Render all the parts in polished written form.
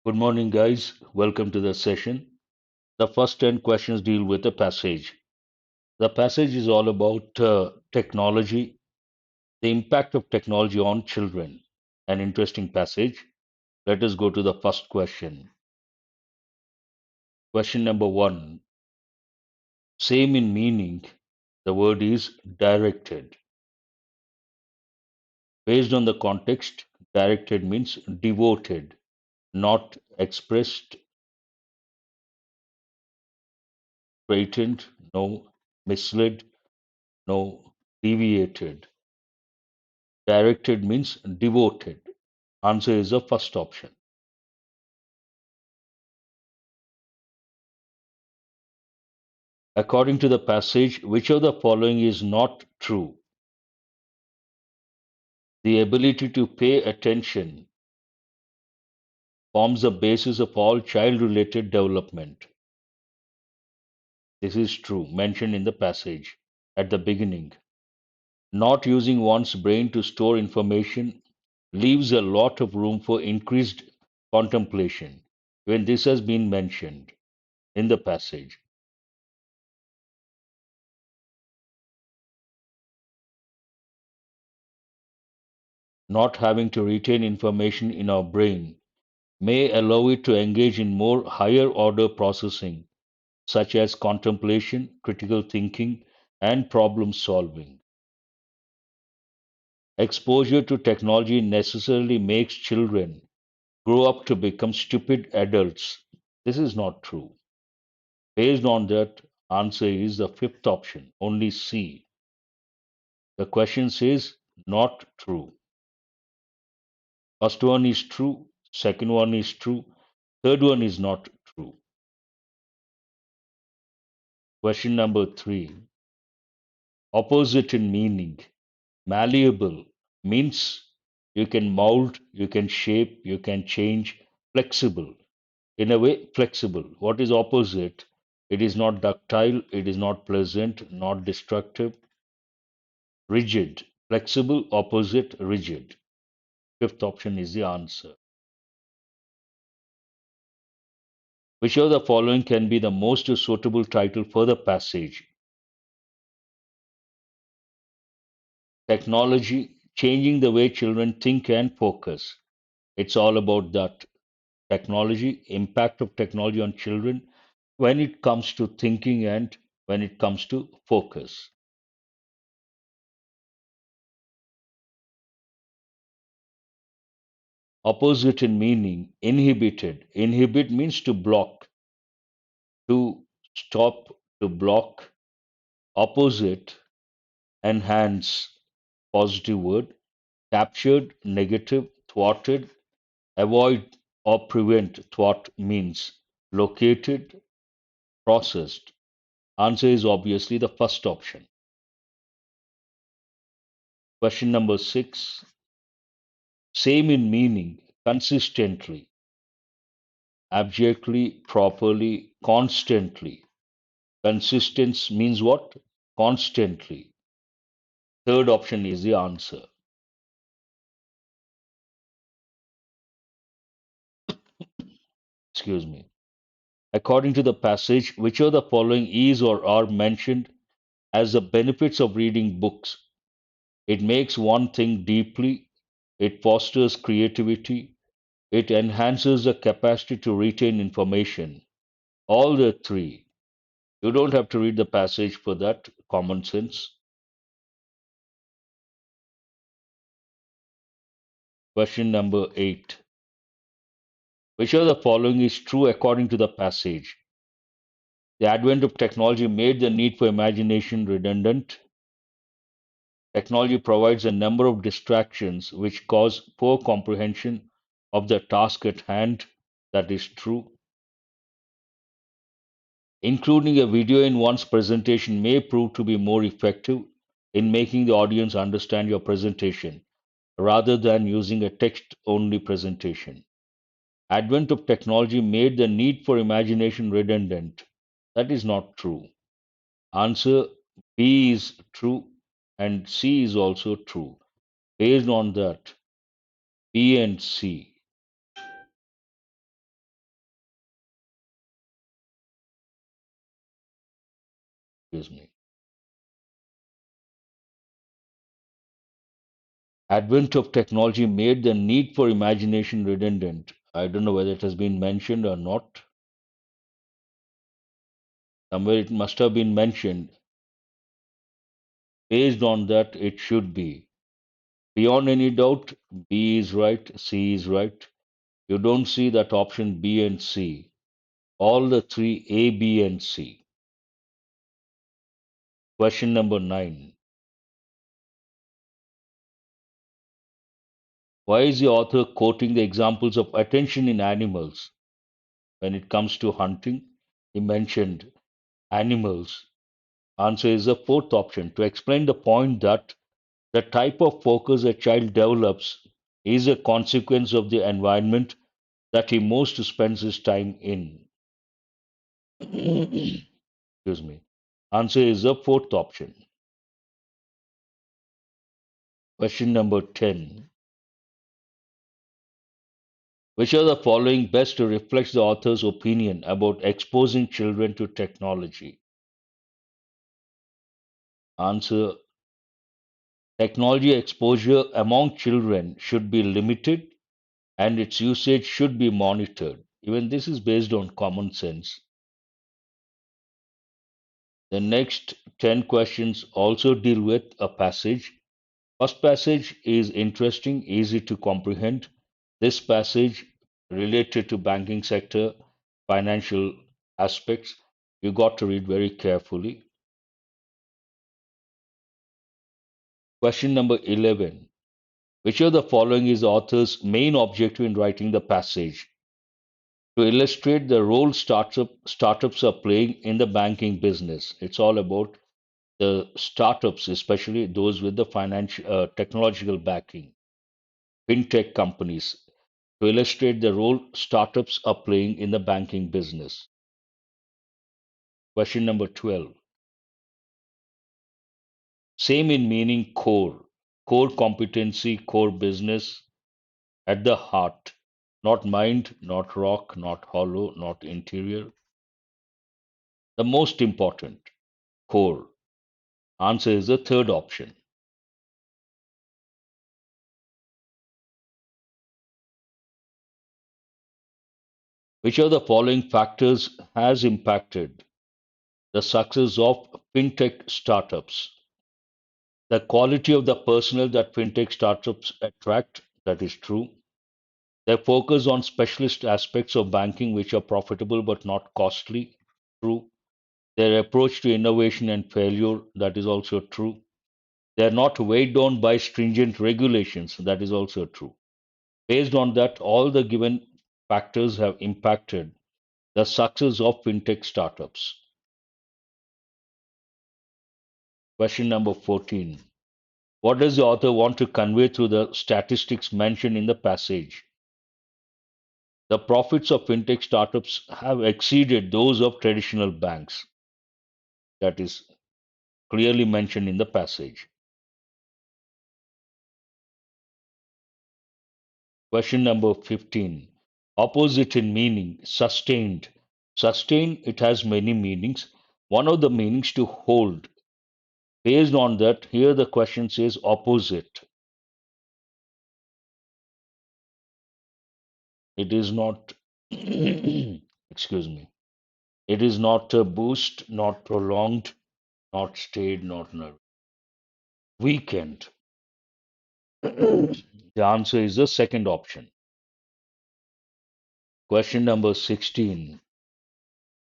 Good morning, guys. Welcome to the session. The first 10 questions deal with a passage. The passage is all about technology, the impact of technology on children. An interesting passage. Let us go to the first question. Question number one. Same in meaning, the word is directed. Based on the context, directed means devoted, not expressed, straightened, no, misled, no, deviated. Directed means devoted. Answer is the first option. According to the passage, which of the following is not true? The ability to pay attention forms the basis of all child related development. This is true, mentioned in the passage at the beginning. Not using one's brain to store information leaves a lot of room for increased contemplation when this has been mentioned in the passage. Not having to retain information in our brain may allow it to engage in more higher order processing, such as contemplation, critical thinking, and problem solving. Exposure to technology necessarily makes children grow up to become stupid adults. This is not true. Based on that, answer is the fifth option, only C. The question says not true. First one is true, second one is true, third one is not true. Question number three. Opposite in meaning. Malleable means you can mold, you can shape, you can change. Flexible. In a way, flexible. What is opposite? It is not ductile, it is not pleasant, not destructive. Rigid. Flexible, opposite, rigid. Fifth option is the answer. Which of the following can be the most suitable title for the passage? Technology changing the way children think and focus. It's all about that technology, impact of technology on children when it comes to thinking and when it comes to focus. Opposite in meaning, inhibited. Inhibit means to block, to stop, to block. Opposite, enhance, positive word. Captured, negative. Thwarted, avoid or prevent. Thwart means located, processed. Answer is obviously the first option. Question number six. Same in meaning, consistently, abjectly, properly, constantly. Consistence means what? Constantly. Third option is the answer. Excuse me. According to the passage, which of the following is or are mentioned as the benefits of reading books? It makes one think deeply, it fosters creativity, it enhances the capacity to retain information. All the three. You don't have to read the passage for that, common sense. Question number eight. Which of the following is true according to the passage? The advent of technology made the need for imagination redundant. Technology provides a number of distractions which cause poor comprehension of the task at hand. That is true. Including a video in one's presentation may prove to be more effective in making the audience understand your presentation rather than using a text only presentation. Advent of technology made the need for imagination redundant. That is not true. Answer B is true and C is also true. Based on that, B and C. Excuse me. Advent of technology made the need for imagination redundant. I don't know whether it has been mentioned or not. Somewhere it must have been mentioned. Based on that, it should be. Beyond any doubt, B is right, C is right. You don't see that option B and C. All the three A, B, and C. Question number 9. Why is the author quoting the examples of attention in animals? When it comes to hunting, he mentioned animals. Answer is the fourth option to explain the point that the type of focus a child develops is a consequence of the environment that he most spends his time in. Excuse me. Answer is the fourth option. Question number 10. Which of the following best reflects the author's opinion about exposing children to technology? Answer: technology exposure among children should be limited and its usage should be monitored. Even this is based on common sense. The next 10 questions also deal with a passage. First passage is interesting, easy to comprehend. This passage related to banking sector, financial aspects, you got to read very carefully. Question number 11. Which of the following is the author's main objective in writing the passage? To illustrate the role startups are playing in the banking business. It's all about the startups, especially those with the financial technological backing, fintech companies, to illustrate the role startups are playing in the banking business. Question number 12. Same in meaning core, core competency, core business, at the heart, not mind, not rock, not hollow, not interior. The most important, core. Answer is the third option. Which of the following factors has impacted the success of fintech startups? The quality of the personnel that fintech startups attract, that is true. Their focus on specialist aspects of banking which are profitable but not costly, true. Their approach to innovation and failure, that is also true. They are not weighed down by stringent regulations, that is also true. Based on that, all the given factors have impacted the success of fintech startups. Question number 14. What does the author want to convey through the statistics mentioned in the passage? The profits of fintech startups have exceeded those of traditional banks. That is clearly mentioned in the passage. Question number 15. Opposite in meaning, sustained. Sustained, it has many meanings. One of the meanings to hold. Based on that, here the question says opposite. It is not, excuse me, it is not a boost, not prolonged, not stayed, not nerve. Weekend. The answer is the second option. Question number 16.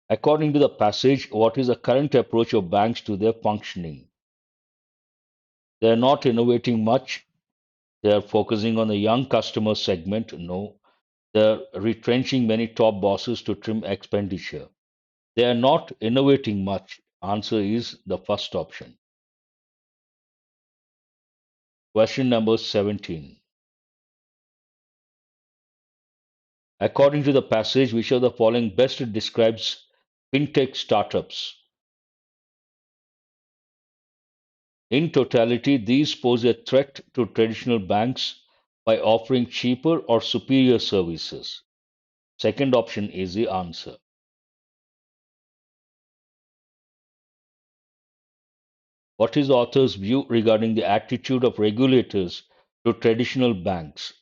According to the passage, what is the current approach of banks to their functioning? They are not innovating much. They are focusing on the young customer segment. No. They are retrenching many top bosses to trim expenditure. They are not innovating much. Answer is the first option. Question number 17. According to the passage, which of the following best describes fintech startups? In totality, these pose a threat to traditional banks by offering cheaper or superior services. Second option is the answer. What is the author's view regarding the attitude of regulators to traditional banks?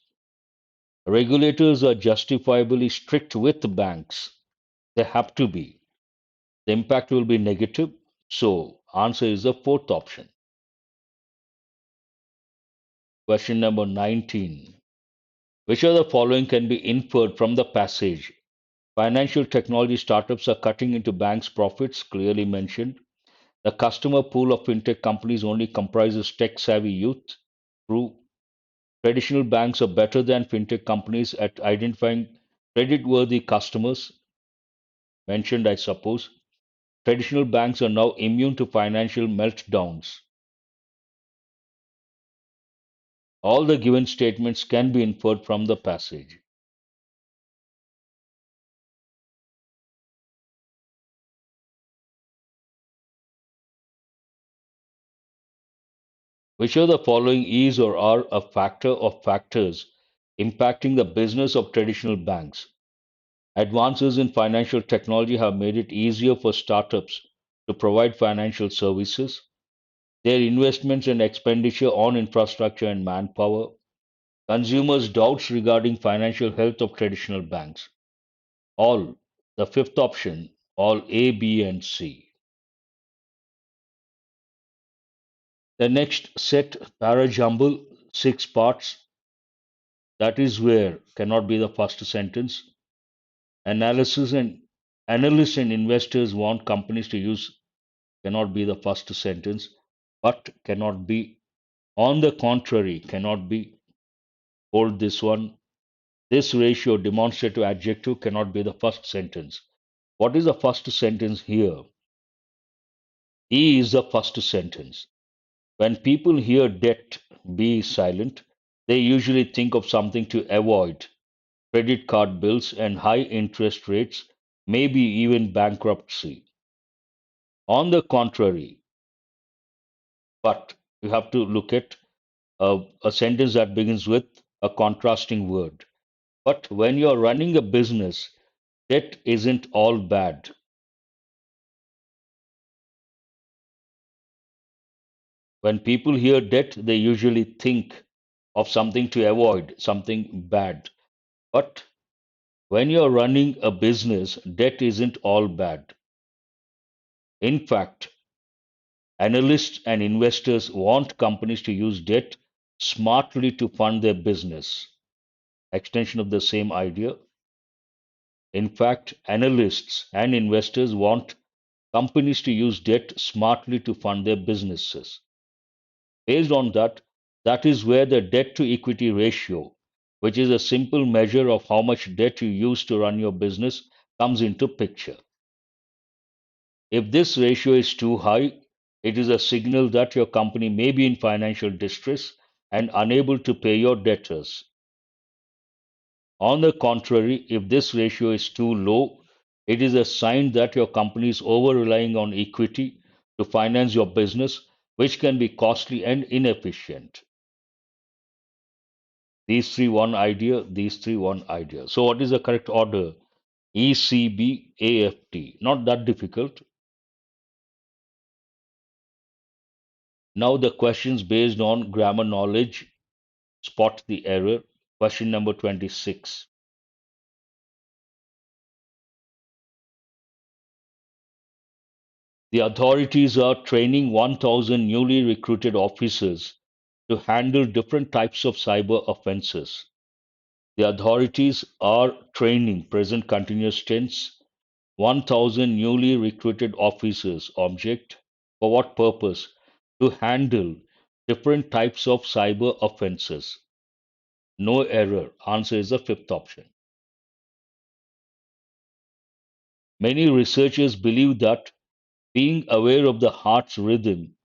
Regulators are justifiably strict with banks. They have to be. The impact will be negative. So, answer is the fourth option. Question number 19. Which of the following can be inferred from the passage? Financial technology startups are cutting into banks' profits, clearly mentioned. The customer pool of fintech companies only comprises tech-savvy youth. True. Traditional banks are better than fintech companies at identifying credit-worthy customers. Mentioned, I suppose. Traditional banks are now immune to financial meltdowns. All the given statements can be inferred from the passage. Which of the following is or are a factor or factors impacting the business of traditional banks? Advances in financial technology have made it easier for startups to provide financial services. Their investments and expenditure on infrastructure and manpower. Consumers' doubts regarding financial health of traditional banks. All. The fifth option, all A, B, and C. The next set, parajumble, six parts. That is where cannot be the first sentence. Analysis and Analysts and investors want companies to use cannot be the first sentence, but cannot be. On the contrary, cannot be. Hold this one. This ratio demonstrative adjective cannot be the first sentence. What is the first sentence here? E is the first sentence. When people hear debt, B is silent, they usually think of something to avoid credit card bills and high interest rates, maybe even bankruptcy. On the contrary, but you have to look at a sentence that begins with a contrasting word. But when you're running a business, debt isn't all bad. When people hear debt, they usually think of something to avoid, something bad. But when you're running a business, debt isn't all bad. In fact, analysts and investors want companies to use debt smartly to fund their business. Extension of the same idea. In fact, analysts and investors want companies to use debt smartly to fund their businesses. Based on that, that is where the debt to equity ratio, which is a simple measure of how much debt you use to run your business, comes into picture. If this ratio is too high, it is a signal that your company may be in financial distress and unable to pay your debtors. On the contrary, if this ratio is too low, it is a sign that your company is over relying on equity to finance your business, which can be costly and inefficient. These three, one idea, these three, one idea. So, what is the correct order? ECBAFT. Not that difficult. Now, the questions based on grammar knowledge spot the error. Question number 26. The authorities are training 1,000 newly recruited officers to handle different types of cyber offenses. The authorities are training, present continuous tense, 1,000 newly recruited officers, object, for what purpose? To handle different types of cyber offenses. No error. Answer is the fifth option. Many researchers believe that being aware of the heart's rhythm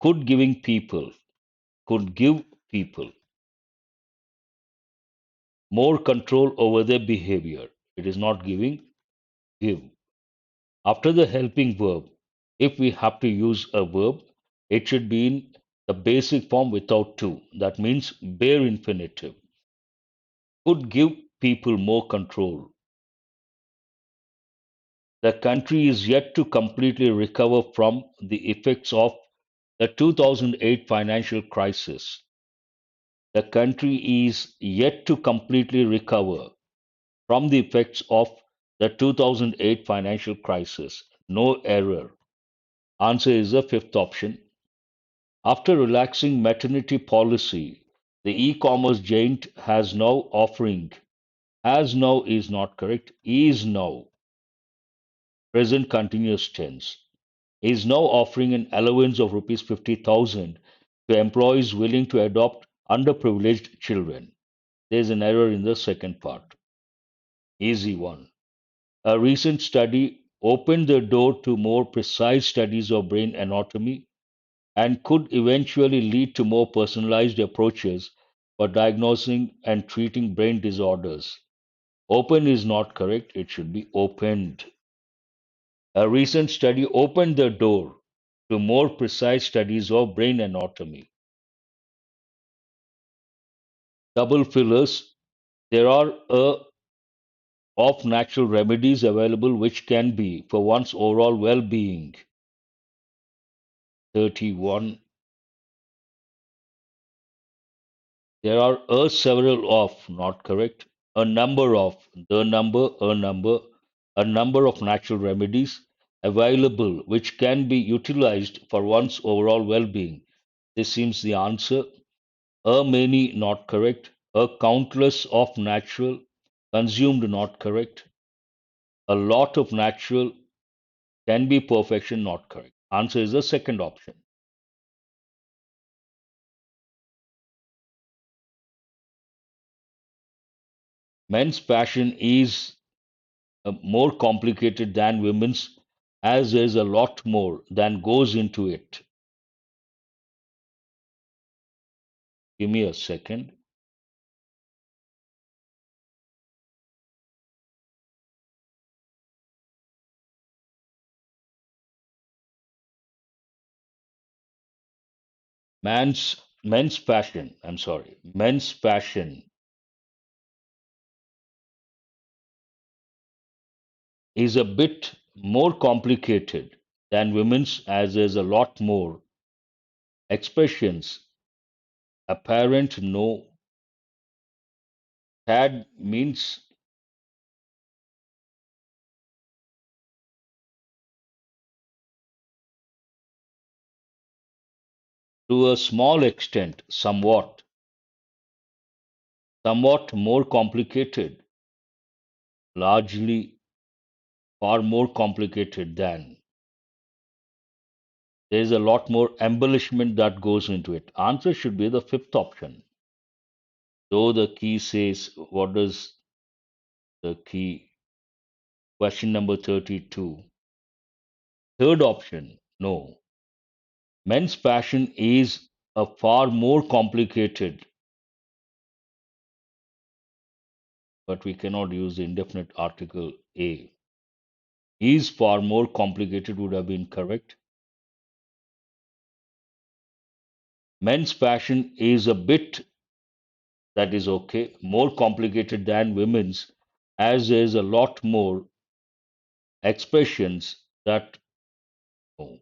could giving people could give people more control over their behavior. It is not giving, give. After the helping verb, if we have to use a verb, it should be in the basic form without to. That means bare infinitive. Could give people more control. The country is yet to completely recover from the effects of The 2008 financial crisis. The country is yet to completely recover from the effects of the 2008 financial crisis. No error. Answer is the fifth option. After relaxing maternity policy, the e-commerce giant has now is not correct, is now, present continuous tense, is now offering an allowance of rupees 50,000 to employees willing to adopt underprivileged children. There is an error in the second part. Easy one. A recent study opened the door to more precise studies of brain anatomy and could eventually lead to more personalized approaches for diagnosing and treating brain disorders. Open is not correct, it should be opened. A recent study opened the door to more precise studies of brain anatomy. Double fillers. There are a of natural remedies available which can be for one's overall well-being. 31. There are a several of, not correct, a number of, a number of natural remedies available which can be utilized for one's overall well-being. This seems the answer. A many, not correct. A countless of natural, consumed, not correct. A lot of natural can be perfection, not correct. Answer is the second option. Men's passion is more complicated than women's, as there's a lot more than goes into it. Give me a second. Men's passion, I'm sorry, men's passion is a bit more complicated than women's, as there's a lot more expressions. Apparent, no. Tad means to a small extent, somewhat more complicated, largely far more complicated than. There's a lot more embellishment that goes into it. Answer should be the fifth option. Though the key says, what does the key? Question number 32. Third option, no. Men's passion is a far more complicated, but we cannot use the indefinite article a. Is far more complicated would have been correct. Men's passion is a bit, that is okay, more complicated than women's, as there is a lot more expressions that oh,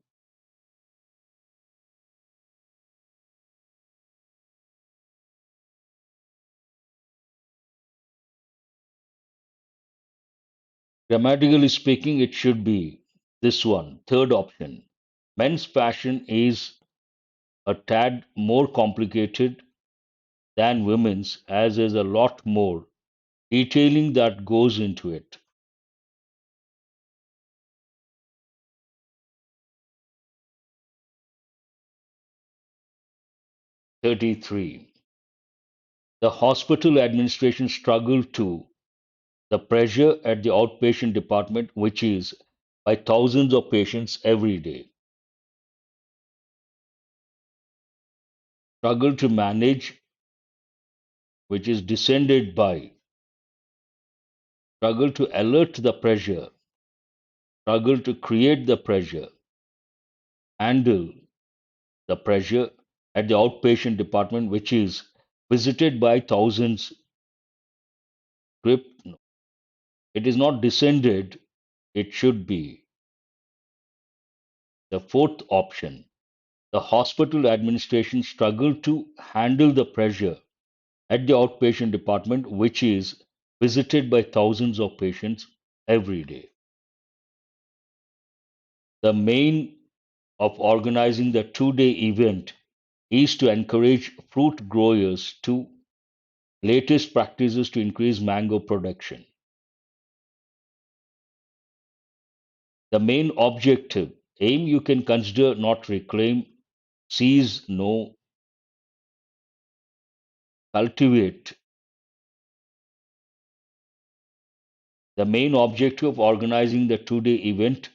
grammatically speaking, it should be this one, third option. Men's passion is a tad more complicated than women's, as there's a lot more detailing that goes into it. 33. The hospital administration struggled to the pressure at the outpatient department, which is by thousands of patients every day, struggle to manage, which is descended by, struggle to alert the pressure, struggle to create the pressure, handle the pressure at the outpatient department, which is visited by thousands. Script, no. It is not descended, it should be the fourth option. The hospital administration struggled to handle the pressure at the outpatient department, which is visited by thousands of patients every day. The main of organizing the 2 day event is to encourage fruit growers to latest practices to increase mango production. The main objective, aim you can consider not reclaim, seize, no, cultivate. The main objective of organizing the 2 day event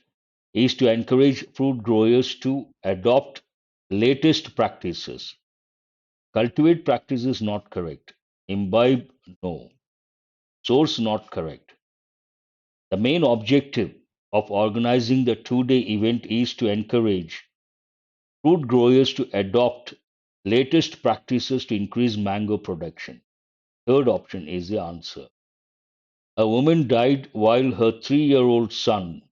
is to encourage fruit growers to adopt latest practices. Cultivate practices not correct. Imbibe, no. Source not correct. The main objective of organizing the 2 day event is to encourage fruit growers to adopt latest practices to increase mango production. Third option is the answer. A woman died while her 3 year old son,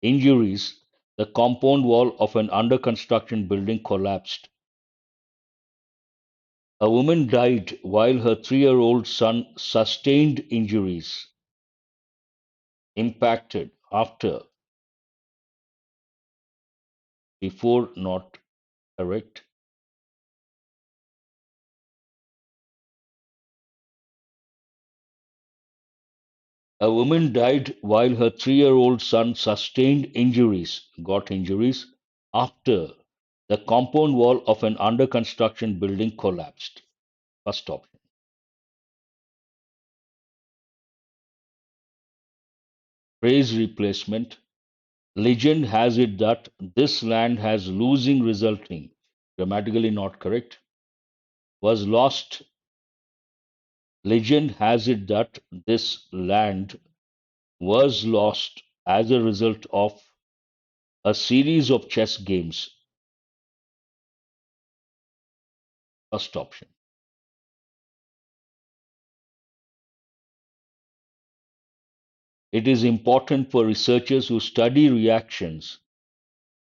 injuries, the compound wall of an under construction building collapsed. A woman died while her 3 year old son sustained injuries, impacted after, before not correct. A woman died while her 3 year old son sustained injuries, got injuries, after the compound wall of an under construction building collapsed. First option. Phrase replacement. Legend has it that this land has losing resulting, grammatically not correct, was lost. Legend has it that this land was lost as a result of a series of chess games. First option. It is important for researchers who study reactions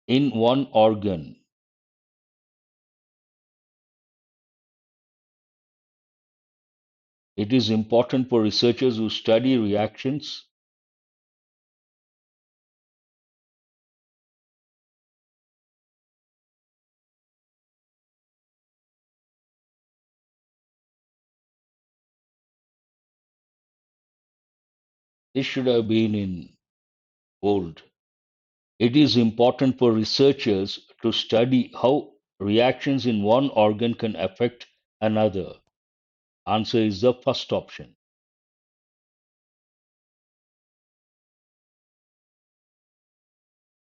in one organ. It is important for researchers who study reactions this should have been in bold. It is important for researchers to study how reactions in one organ can affect another. Answer is the first option.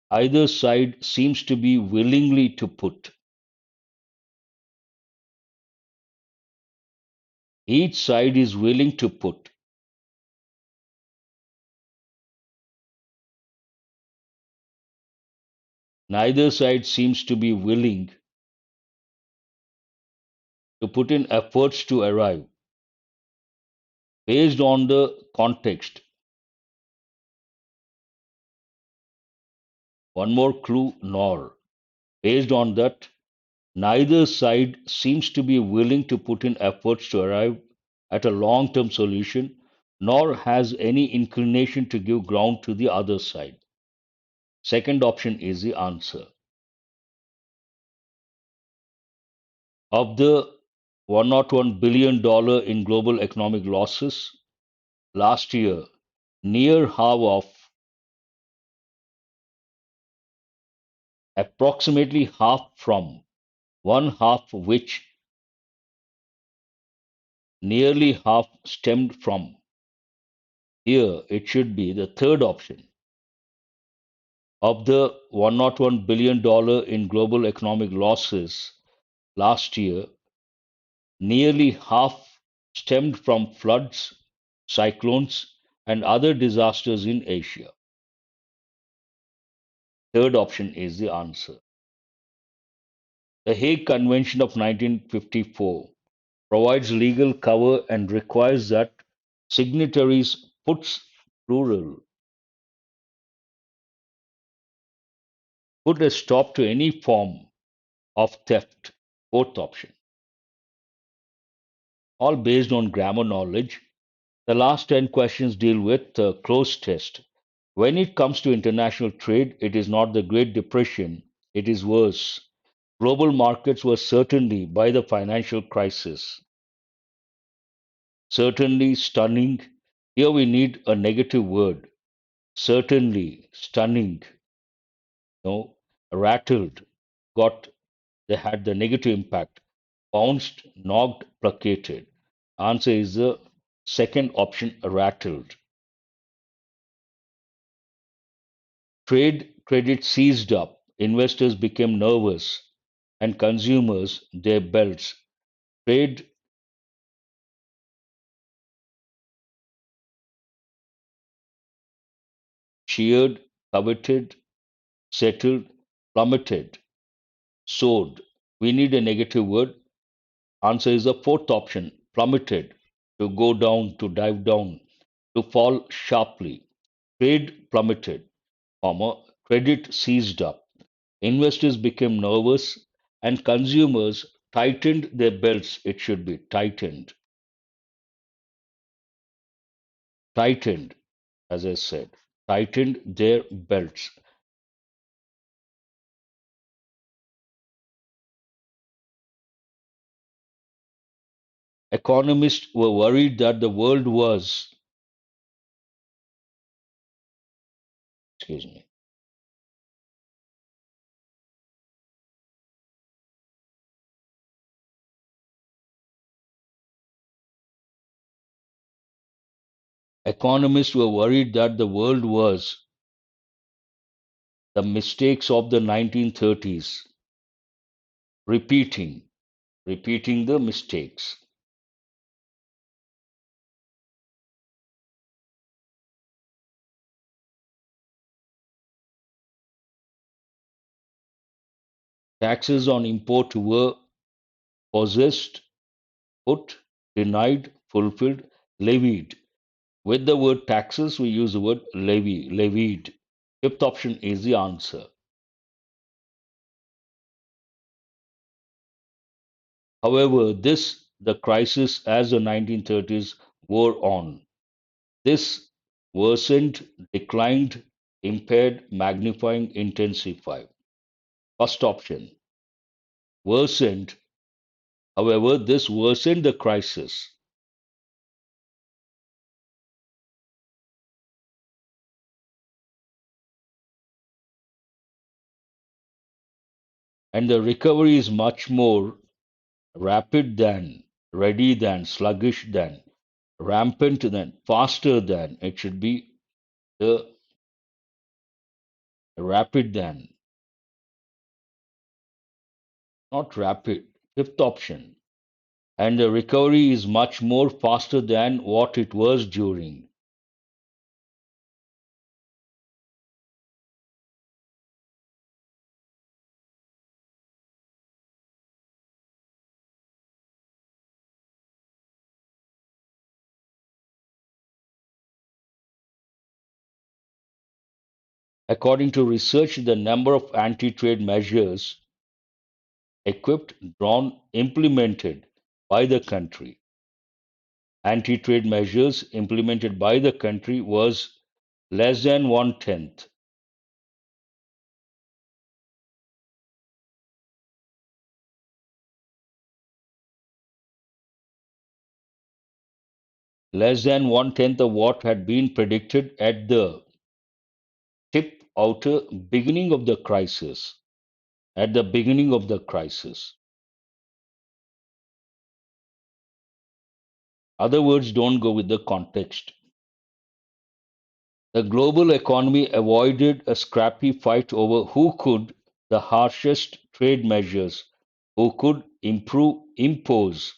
Either side seems to be willingly to put. Each side is willing to put. Neither side seems to be willing to put in efforts to arrive. Based on the context, one more clue, nor. Based on that, neither side seems to be willing to put in efforts to arrive at a long term solution, nor has any inclination to give ground to the other side. Second option is the answer. Of the $101 billion in global economic losses last year, near half of approximately half from one half which nearly half stemmed from. Here it should be the third option. Of the $101 billion in global economic losses last year, nearly half stemmed from floods, cyclones, and other disasters in Asia. Third option is the answer. The Hague Convention of 1954 provides legal cover and requires that signatories plural put a stop to any form of theft, fourth option. All based on grammar knowledge. The last 10 questions deal with the close test. When it comes to international trade, it is not the Great Depression, it is worse. Global markets were certainly, by the financial crisis, certainly stunning. Here we need a negative word. Certainly stunning, no, rattled, got they had the negative impact. Pounced, knocked, placated. Answer is the second option, rattled. Trade credit seized up, investors became nervous, and consumers their belts. Trade cheered, coveted, settled, plummeted, soared. We need a negative word. Answer is the fourth option, plummeted, to go down, to dive down, to fall sharply. Trade plummeted, comma, credit seized up. Investors became nervous and consumers tightened their belts. It should be tightened. Tightened, as I said, tightened their belts. Economists were worried that the world was, excuse me, economists were worried that the world was the mistakes of the 1930s, repeating, repeating the mistakes. Taxes on import were possessed, put, denied, fulfilled, levied. With the word taxes, we use the word levy, levied. Fifth option is the answer. However, the crisis as the 1930s wore on. This worsened, declined, impaired, magnifying, intensified. First option, worsened. However, this worsened the crisis, and the recovery is much more rapid than, ready than, sluggish than, rampant than, faster than. It should be the rapid than, not rapid. Fifth option. And the recovery is much more faster than what it was during. According to research, the number of anti trade measures equipped, drawn, implemented by the country, anti trade measures implemented by the country was less than one tenth, less than one tenth of what had been predicted at the tip outer beginning of the crisis. At the beginning of the crisis. Other words don't go with the context. The global economy avoided a scrappy fight over who could the harshest trade measures, who could impose,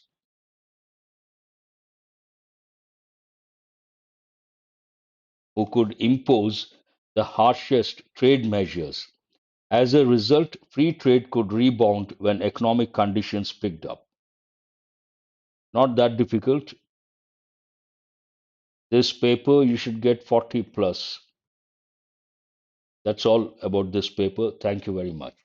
who could impose the harshest trade measures. As a result, free trade could rebound when economic conditions picked up. Not that difficult. This paper you should get 40 plus. That's all about this paper. Thank you very much.